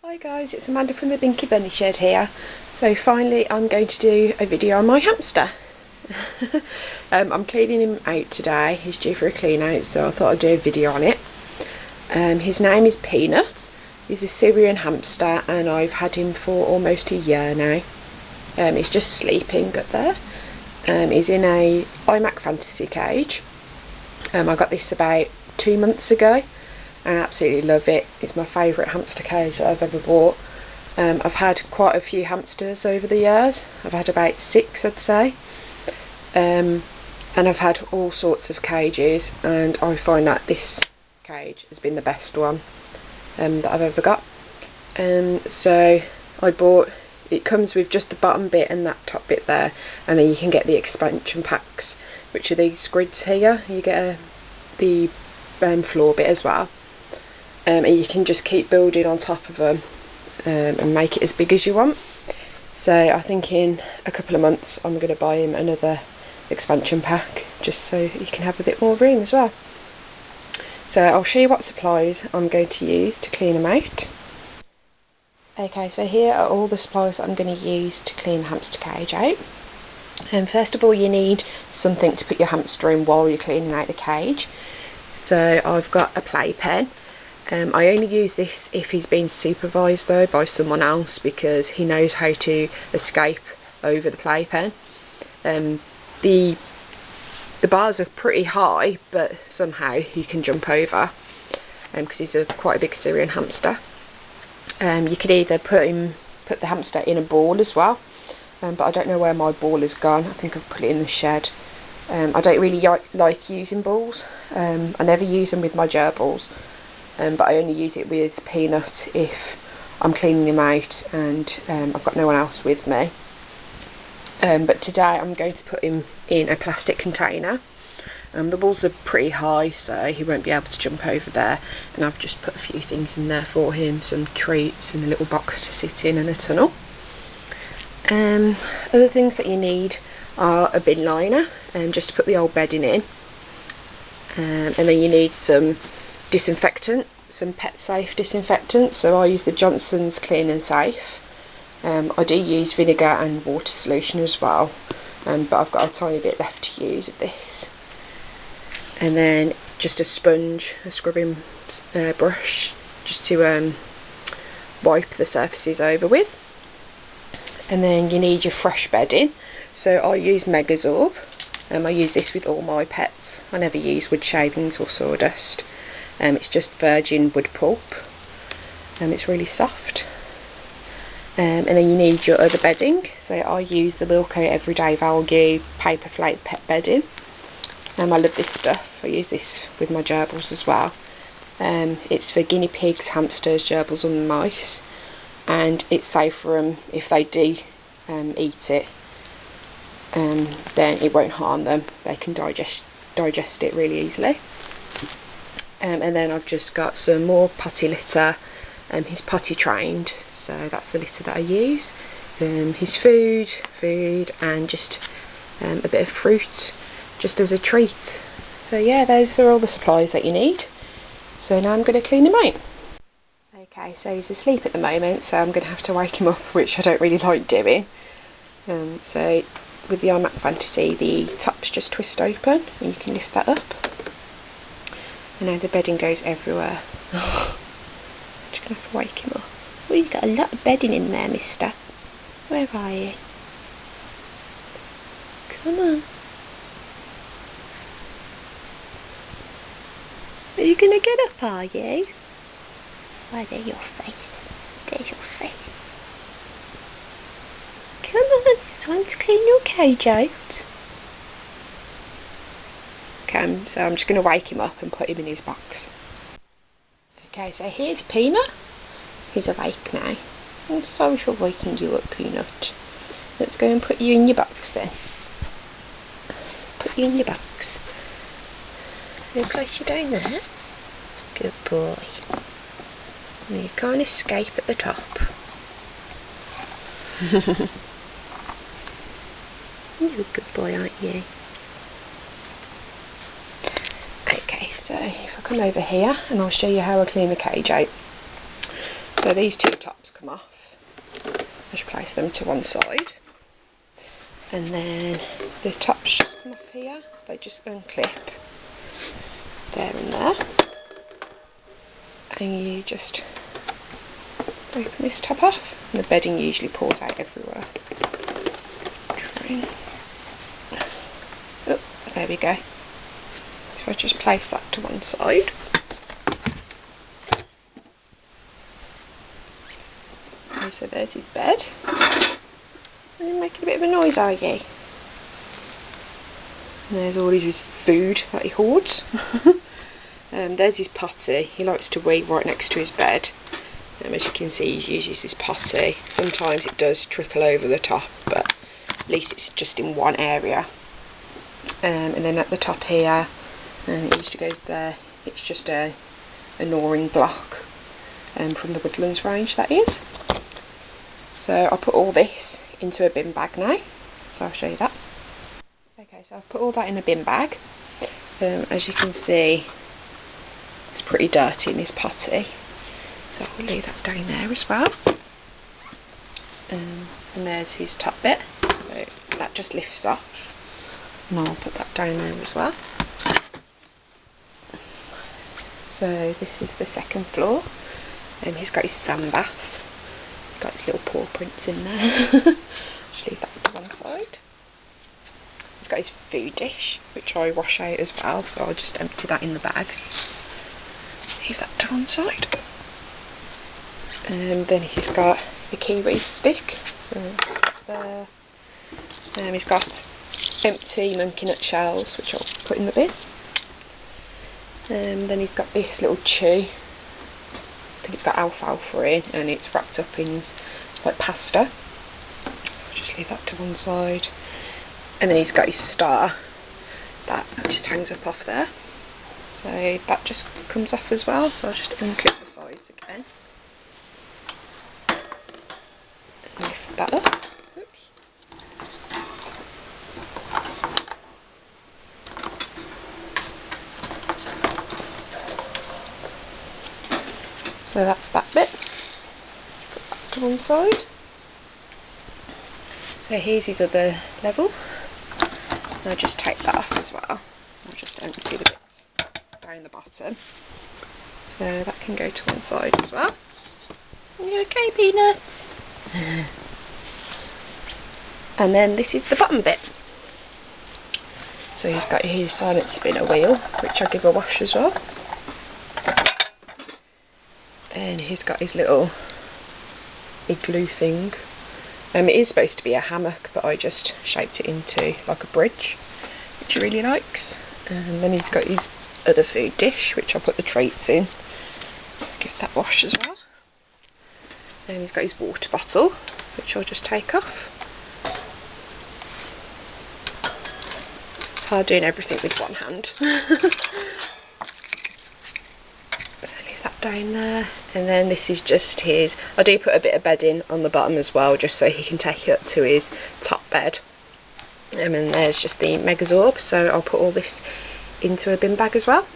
Hi guys, it's Amanda from TheBinkyBunnyShed here. So finally I'm going to do a video on my hamster. I'm cleaning him out today. He's due for a clean out, so I thought I'd do a video on it. His name is Peanut. He's a Syrian hamster and I've had him for almost a year now. He's just sleeping up there. He's in a Imac fantasy cage. I got this about 2 months ago. I absolutely love it. It's my favourite hamster cage that I've ever bought. I've had quite a few hamsters over the years. I've had about 6, I'd say. And I've had all sorts of cages, and I find that this cage has been the best one that I've ever got. So I bought, it comes with just the bottom bit and that top bit there, and then you can get the expansion packs, which are these grids here. You get the floor bit as well. And you can just keep building on top of them and make it as big as you want. So I think in a couple of months I'm going to buy him another expansion pack, just so you can have a bit more room as well. So I'll show you what supplies I'm going to use to clean him out. Okay, so here are all the supplies that I'm going to use to clean the hamster cage out. First of all, you need something to put your hamster in while you're cleaning out the cage. So I've got a playpen. I only use this if he's been supervised though by someone else, because he knows how to escape over the playpen. The bars are pretty high, but somehow he can jump over because he's quite a big Syrian hamster. You could either put the hamster in a ball as well, but I don't know where my ball has gone. I think I've put it in the shed. I don't really like using balls. I never use them with my gerbils. But I only use it with Peanut if I'm cleaning him out and I've got no one else with me. But today I'm going to put him in a plastic container. The walls are pretty high, so he won't be able to jump over there, and I've just put a few things in there for him, some treats and a little box to sit in and a tunnel. Other things that you need are a bin liner, just to put the old bedding in, and then you need some disinfectant, some pet safe disinfectant. So I use the Johnson's Clean and Safe. I do use vinegar and water solution as well, but I've got a tiny bit left to use of this. And then just a sponge, a scrubbing brush, just to wipe the surfaces over with. And then you need your fresh bedding. So I use Megazord. I use this with all my pets. I never use wood shavings or sawdust. It's just virgin wood pulp, and it's really soft. And then you need your other bedding. So I use the Wilko Everyday Value Paper Flake Pet Bedding. I love this stuff. I use this with my gerbils as well. It's for guinea pigs, hamsters, gerbils and mice, and it's safe for them. If they do eat it, then it won't harm them. They can digest it really easily. And then I've just got some more potty litter. He's potty trained, so that's the litter that I use. His food, and just a bit of fruit, just as a treat. So yeah, those are all the supplies that you need. So now I'm going to clean him out. Okay, so he's asleep at the moment, so I'm going to have to wake him up, which I don't really like doing. So with the Imac Fantasy, the tops just twist open and you can lift that up. And now the bedding goes everywhere. I'm just going to have to wake him up. Oh, you've got a lot of bedding in there, mister. Where are you? Come on. Are you going to get up, are you? Why, there's your face. There's your face. Come on, it's time to clean your cage out. Okay, so I'm just going to wake him up and put him in his box. Okay, so here's Peanut. He's awake now. I'm sorry for waking you up, Peanut. Let's go and put you in your box then. Put you in your box. Can you place you down there? Good boy. And you can't escape at the top. You're a good boy, aren't you? Okay, so if I come over here and I'll show you how I clean the cage out. So these two tops come off. I just place them to one side. And then the tops just come off here. They just unclip there and there. And you just open this top off. And the bedding usually pours out everywhere. Oh, there we go. So I just place that to one side. Okay, so there's his bed. You're making a bit of a noise, are you? And there's all his food that he hoards. There's his potty. He likes to wee right next to his bed. As you can see, he uses his potty. Sometimes it does trickle over the top, but at least it's just in one area. And then at the top here, it usually goes there. It's just a gnawing block from the Woodlands range, that is. So I'll put all this into a bin bag now, so I'll show you that. Okay, so I've put all that in a bin bag. As you can see, it's pretty dirty in this potty, so I'll leave that down there as well. And there's his top bit, so that just lifts off, and I'll put that down there as well. So this is the second floor. He's got his sand bath. Got his little paw prints in there. Just leave that to one side. He's got his food dish, which I wash out as well, so I'll just empty that in the bag. Leave that to one side. And then he's got the kiwi stick, so there. He's got empty monkey nut shells, which I'll put in the bin. Then he's got this little chew. I think it's got alfalfa in, and it's wrapped up in like pasta, so I'll just leave that to one side. And then he's got his star that just hangs up off there, so that just comes off as well, so I'll just unclip the sides again and lift that up. Oops. So that's that bit. Put that to one side. So here's his other level. And I'll just take that off as well. I'll just empty the bits down the bottom. So that can go to one side as well. Are you okay, Peanuts? And then this is the bottom bit. So he's got his silent spinner wheel, which I'll give a wash as well. Then he's got his little igloo thing. It is supposed to be a hammock, but I just shaped it into like a bridge, which he really likes. And then he's got his other food dish, which I'll put the treats in, so I'll give that wash as well. Then he's got his water bottle, which I'll just take off. It's hard doing everything with one hand. So leave that down there. And then this is just his, I do put a bit of bedding on the bottom as well, just so he can take it up to his top bed. And then there's just the Megazord, so I'll put all this into a bin bag as well.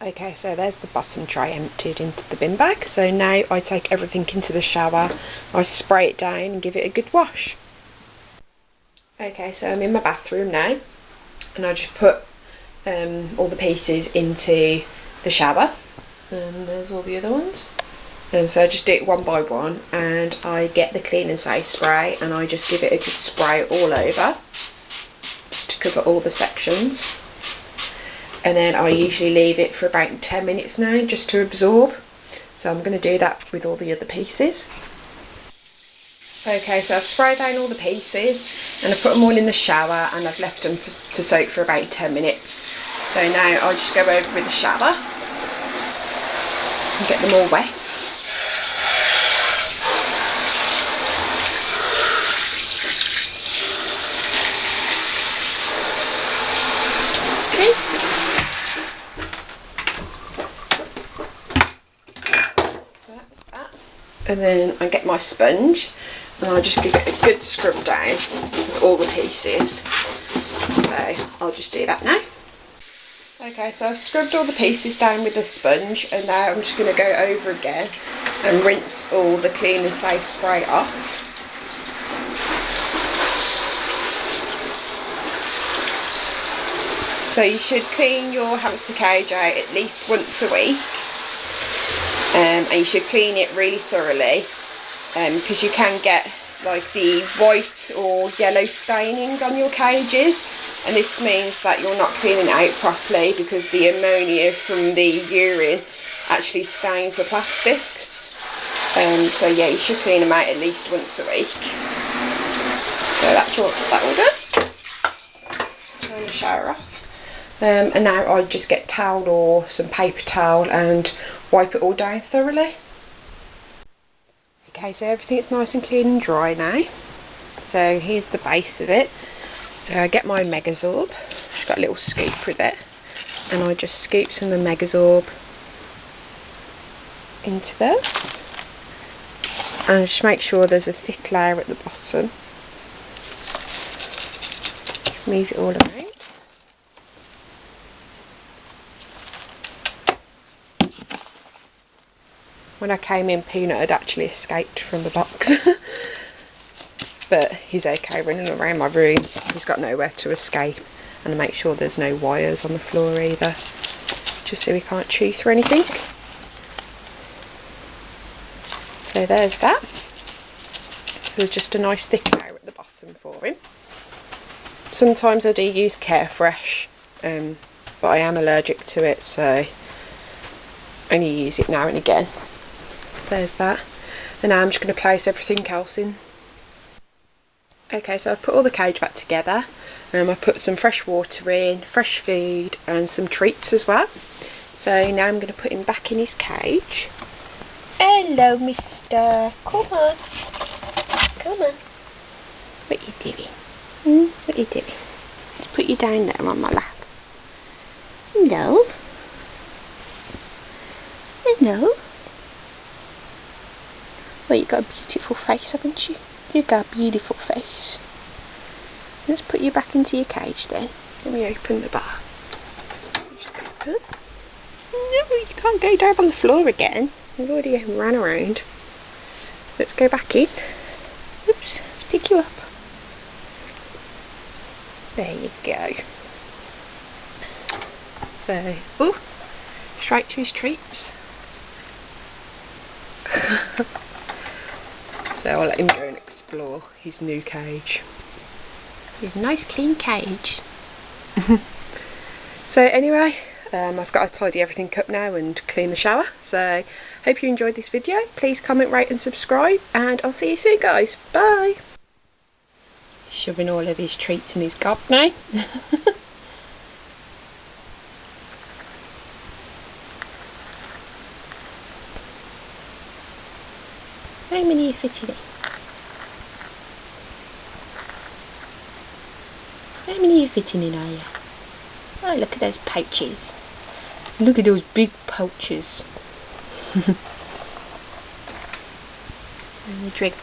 Okay, so there's the bottom tray emptied into the bin bag. So now I take everything into the shower, I spray it down and give it a good wash. Okay, so I'm in my bathroom now, and I just put all the pieces into the shower. There's all the other ones. And so I just do it one by one, and I get the Clean and Safe spray and I just give it a good spray all over, just to cover all the sections. And then I usually leave it for about 10 minutes now, just to absorb. So I'm going to do that with all the other pieces. Okay, so I've sprayed down all the pieces and I've put them all in the shower, and I've left them to soak for about 10 minutes. So now I'll just go over with the shower and get them all wet. Okay. So that's that. And then I get my sponge and I'll just give it a good scrub down with all the pieces. So I'll just do that now. Okay, so I've scrubbed all the pieces down with a sponge, and now I'm just going to go over again and rinse all the Clean and Safe spray off. So you should clean your hamster cage out at least once a week, and you should clean it really thoroughly, because you can get like the white or yellow staining on your cages, and this means that you're not cleaning it out properly because the ammonia from the urine actually stains the plastic. So yeah, you should clean them out at least once a week. So that's all that will do. Turn the shower off. And now I just get towel or some paper towel and wipe it all down thoroughly. Okay, so everything's nice and clean and dry now. So here's the base of it. So I get my Megazord. I've got a little scoop with it, and I just scoop some of the Megazord into there. And just make sure there's a thick layer at the bottom. Move it all around. When I came in, Peanut had actually escaped from the box. But he's okay running around my room. He's got nowhere to escape. And I make sure there's no wires on the floor either, just so he can't chew through anything. So there's that. So there's just a nice thick layer at the bottom for him. Sometimes I do use Carefresh, but I am allergic to it, so I only use it now and again. There's that, and now I'm just going to place everything else in. Okay, so I've put all the cage back together. I put some fresh water in, fresh food, and some treats as well. So now I'm going to put him back in his cage. Hello, mister. Come on. Come on. What are you doing? What are you doing? Let's put you down there on my lap. Hello. Hello. Well, you've got a beautiful face, haven't you? You've got a beautiful face. Let's put you back into your cage then. Let me open the bar. Just open. No, you can't go down on the floor again. You've already ran around. Let's go back in. Oops, let's pick you up. There you go. So, ooh, straight to his treats. So I'll let him go and explore his new cage. His nice clean cage. So anyway, I've got to tidy everything up now and clean the shower. So hope you enjoyed this video. Please comment, rate and subscribe, and I'll see you soon, guys. Bye. Shoving all of his treats in his gob now. How many are you fitting in? How many are you fitting in, are you? Oh, look at those pouches. Look at those big pouches. And the drink.